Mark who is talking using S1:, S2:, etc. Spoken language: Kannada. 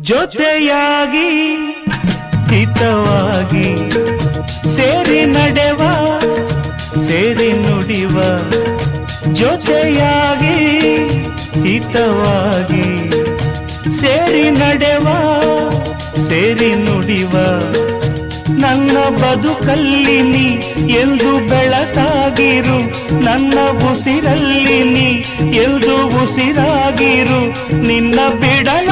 S1: ಜೊತೆಯಾಗಿ ಹಿತವಾಗಿ ಸೇರಿ ನಡೆವ ಸೇರಿ ನುಡಿವ ಜೊತೆಯಾಗಿ ಹಿತವಾಗಿ ಸೇರಿ ನಡೆವ ಸೇರಿ ನುಡಿವ ನನ್ನ ಬದುಕಲ್ಲಿ ನೀ ಎಂದು ಬೆಳಕಾಗಿರು ನನ್ನ ಉಸಿರಲ್ಲಿ ನೀ ಎಂದು ಉಸಿರಾಗಿರು ನಿನ್ನ ಬಿಡಲ